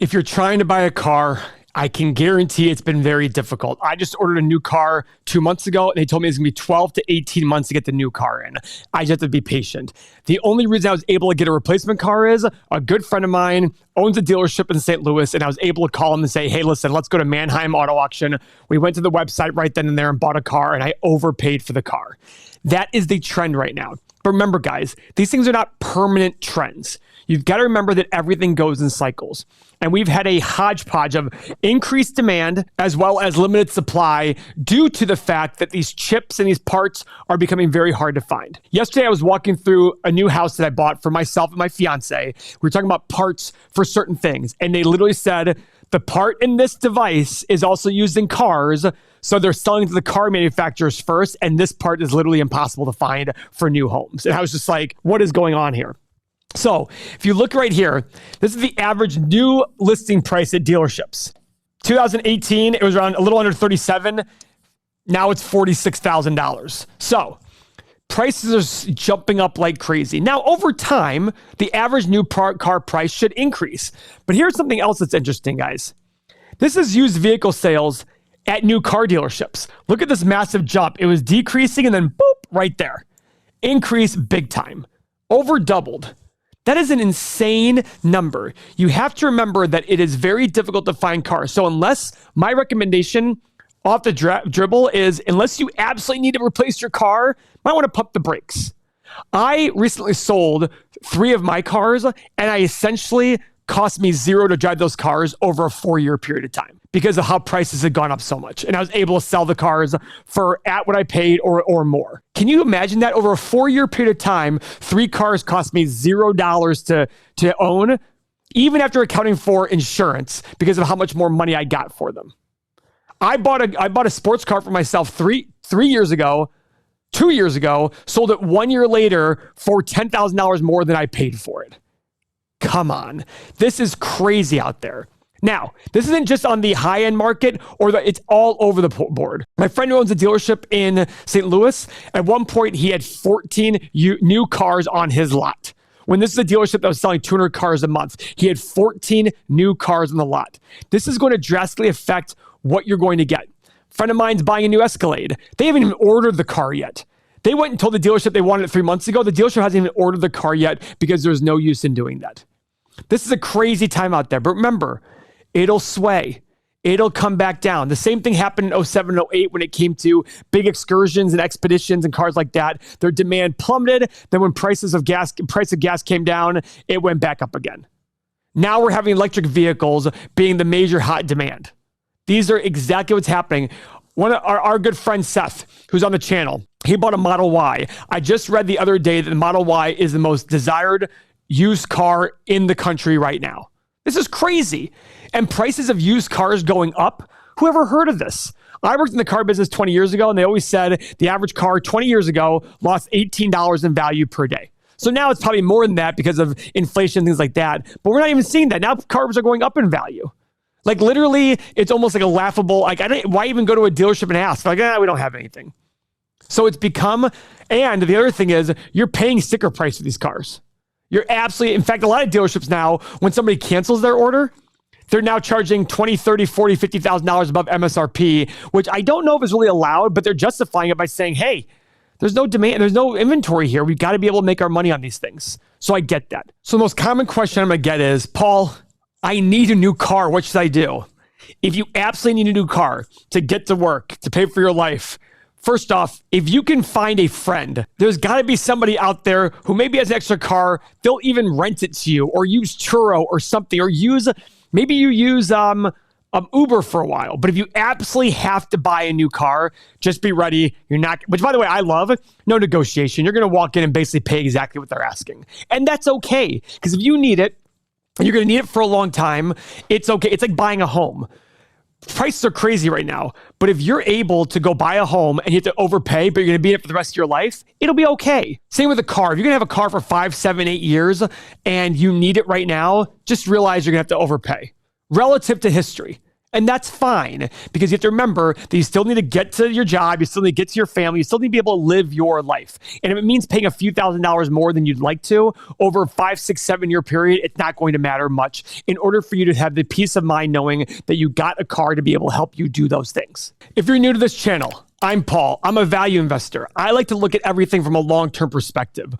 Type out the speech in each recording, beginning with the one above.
If you're trying to buy a car, I can guarantee it's been very difficult. I just ordered a new car 2 months ago, and they told me it's going to be 12 to 18 months to get the new car in. I just have to be patient. The only reason I was able to get a replacement car is a good friend of mine owns a dealership in St. Louis, and I was able to call him and say, hey, listen, let's go to Mannheim Auto Auction. We went to the website right then and there and bought a car, and I overpaid for the car. That is the trend right now. But remember, guys, these things are not permanent trends. You've got to remember that everything goes in cycles. And we've had a hodgepodge of increased demand as well as limited supply due to the fact that these chips and these parts are becoming very hard to find. Yesterday, I was walking through a new house that I bought for myself and my fiance. We were talking about parts for certain things. And they literally said, the part in this device is also used in cars. So they're selling to the car manufacturers first. And this part is literally impossible to find for new homes. And I was just like, what is going on here? So if you look right here, this is the average new listing price at dealerships. 2018, it was around a little under 37. Now it's $46,000. So prices are jumping up like crazy. Now, over time, the average new car price should increase. But here's something else that's interesting, guys. This is used vehicle sales at new car dealerships. Look at this massive jump. It was decreasing and then boop, right there. Increase big time. Over doubled. That is an insane number. You have to remember that it is very difficult to find cars. So unless my recommendation off the dribble is, unless you absolutely need to replace your car, you might want to pump the brakes. I recently sold 3 of my cars, and I essentially cost me $0 to drive those cars over a 4-year period of time because of how prices had gone up so much. And I was able to sell the cars for at what I paid or more. Can you imagine that? Over a 4-year period of time, 3 cars cost me $0 to own, even after accounting for insurance because of how much more money I got for them. I bought a sports car for myself 3 years ago, 2 years ago, sold it 1 year later for $10,000 more than I paid for it. Come on. This is crazy out there. Now, this isn't just on the high-end market it's all over the board. My friend who owns a dealership in St. Louis, at one point, he had 14 new cars on his lot. When this is a dealership that was selling 200 cars a month, he had 14 new cars on the lot. This is going to drastically affect what you're going to get. A friend of mine's buying a new Escalade. They haven't even ordered the car yet. They went and told the dealership they wanted it 3 months ago. The dealership hasn't even ordered the car yet because there's no use in doing that. This is a crazy time out there. But remember, it'll sway. It'll come back down. The same thing happened in 07, 08 when it came to big excursions and expeditions and cars like that. Their demand plummeted. Then when price of gas came down, it went back up again. Now we're having electric vehicles being the major hot demand. These are exactly what's happening. One of our good friend Seth, who's on the channel, he bought a Model Y. I just read the other day that the Model Y is the most desired used car in the country right now. This is crazy. And prices of used cars going up. Who ever heard of this? I worked in the car business 20 years ago, and they always said the average car 20 years ago lost $18 in value per day. So now it's probably more than that because of inflation, things like that. But we're not even seeing that. Now cars are going up in value. Like literally, it's almost like a laughable, why even go to a dealership and ask? Like, we don't have anything. So it's become, and the other thing is, you're paying sticker price for these cars. You're absolutely, in fact, a lot of dealerships now, when somebody cancels their order, they're now charging $20, $30, $40, $50,000 above MSRP, which I don't know if is really allowed, but they're justifying it by saying, hey, there's no demand, there's no inventory here. We've got to be able to make our money on these things. So I get that. So the most common question I'm going to get is, Paul, I need a new car. What should I do? If you absolutely need a new car to get to work, to pay for your life, first off, if you can find a friend, there's got to be somebody out there who maybe has an extra car. They'll even rent it to you or use Turo or something, or maybe you use Uber for a while. But if you absolutely have to buy a new car, just be ready. You're not, which by the way, I love, no negotiation. You're going to walk in and basically pay exactly what they're asking. And that's okay. Because if you need it, you're going to need it for a long time. It's okay. It's like buying a home. Prices are crazy right now, but if you're able to go buy a home and you have to overpay, but you're going to be in it for the rest of your life, it'll be okay. Same with a car. If you're going to have a car for 5, 7, 8 years and you need it right now, just realize you're going to have to overpay relative to history. And that's fine, because you have to remember that you still need to get to your job, you still need to get to your family, you still need to be able to live your life. And if it means paying a few $1,000s more than you'd like to over a 5, 6, 7-year period, it's not going to matter much in order for you to have the peace of mind knowing that you got a car to be able to help you do those things. If you're new to this channel, I'm Paul. I'm a value investor. I like to look at everything from a long-term perspective.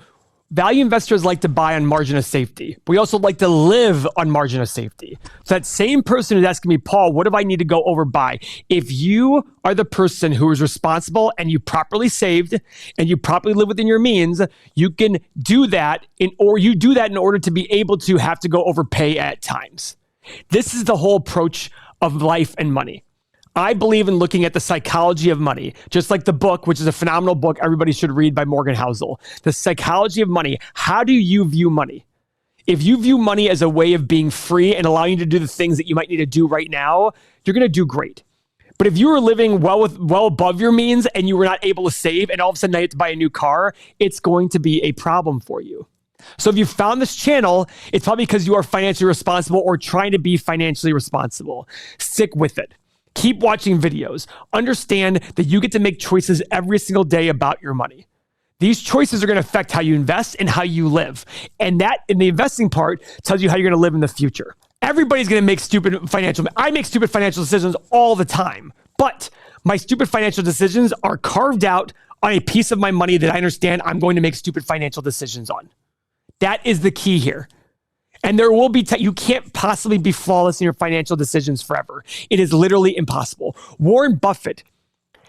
Value investors like to buy on margin of safety. We also like to live on margin of safety. So that same person who's asking me, Paul, what do I need to go overbuy? If you are the person who is responsible and you properly saved and you properly live within your means, you can do that in order to be able to have to go overpay at times. This is the whole approach of life and money. I believe in looking at the psychology of money, just like the book, which is a phenomenal book everybody should read by Morgan Housel. The psychology of money. How do you view money? If you view money as a way of being free and allowing you to do the things that you might need to do right now, you're going to do great. But if you were living well above your means and you were not able to save and all of a sudden you have to buy a new car, it's going to be a problem for you. So if you found this channel, it's probably because you are financially responsible or trying to be financially responsible. Stick with it. Keep watching videos. Understand that you get to make choices every single day about your money. These choices are going to affect how you invest and how you live. And that, in the investing part, tells you how you're going to live in the future. Everybody's going to make I make stupid financial decisions all the time. But my stupid financial decisions are carved out on a piece of my money that I understand I'm going to make stupid financial decisions on. That is the key here. And there will be, you can't possibly be flawless in your financial decisions forever. It is literally impossible. Warren Buffett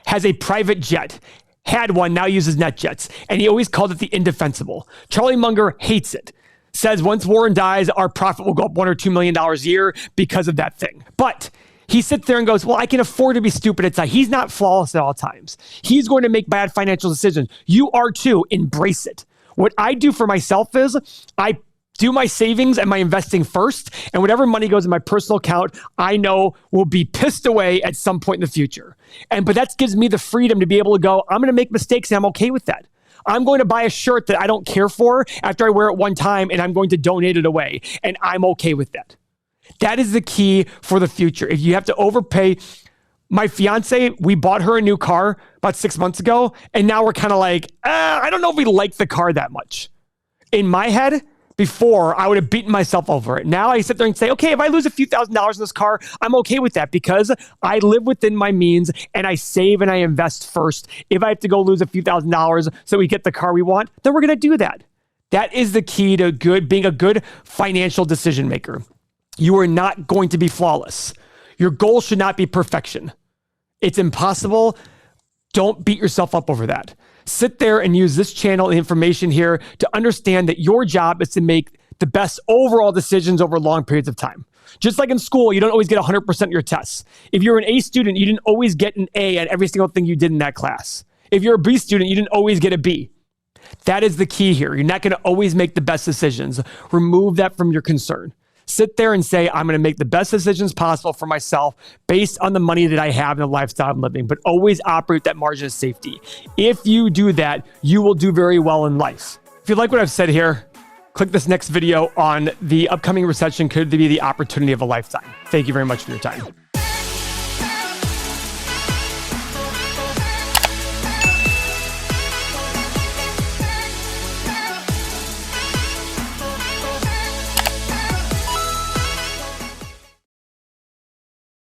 has a private jet, had one, now uses net jets, and he always called it the indefensible. Charlie Munger hates it. Says once Warren dies, our profit will go up $1 or $2 million a year because of that thing. But he sits there and goes, well, I can afford to be stupid at times. He's not flawless at all times. He's going to make bad financial decisions. You are too. Embrace it. What I do for myself is I do my savings and my investing first, and whatever money goes in my personal account, I know will be pissed away at some point in the future. But that gives me the freedom to be able to go, I'm going to make mistakes and I'm okay with that. I'm going to buy a shirt that I don't care for after I wear it one time and I'm going to donate it away, and I'm okay with that. That is the key for the future. If you have to overpay, my fiance, we bought her a new car about 6 months ago, and now we're kind of like, I don't know if we like the car that much. In my head, before, I would have beaten myself over it. Now I sit there and say, okay, if I lose a few $1,000s in this car, I'm okay with that because I live within my means and I save and I invest first. If I have to go lose a few $1,000s so we get the car we want, then we're going to do that. That is the key to being a good financial decision maker. You are not going to be flawless. Your goal should not be perfection. It's impossible. Don't beat yourself up over that. Sit there and use this channel and information here to understand that your job is to make the best overall decisions over long periods of time. Just like in school, you don't always get 100% of your tests. If you're an A student, you didn't always get an A at every single thing you did in that class. If you're a B student, you didn't always get a B. That is the key here. You're not going to always make the best decisions. Remove that from your concern. Sit there and say, I'm going to make the best decisions possible for myself based on the money that I have and the lifestyle I'm living, but always operate that margin of safety. If you do that, you will do very well in life. If you like what I've said here, click this next video on the upcoming recession could be the opportunity of a lifetime. Thank you very much for your time.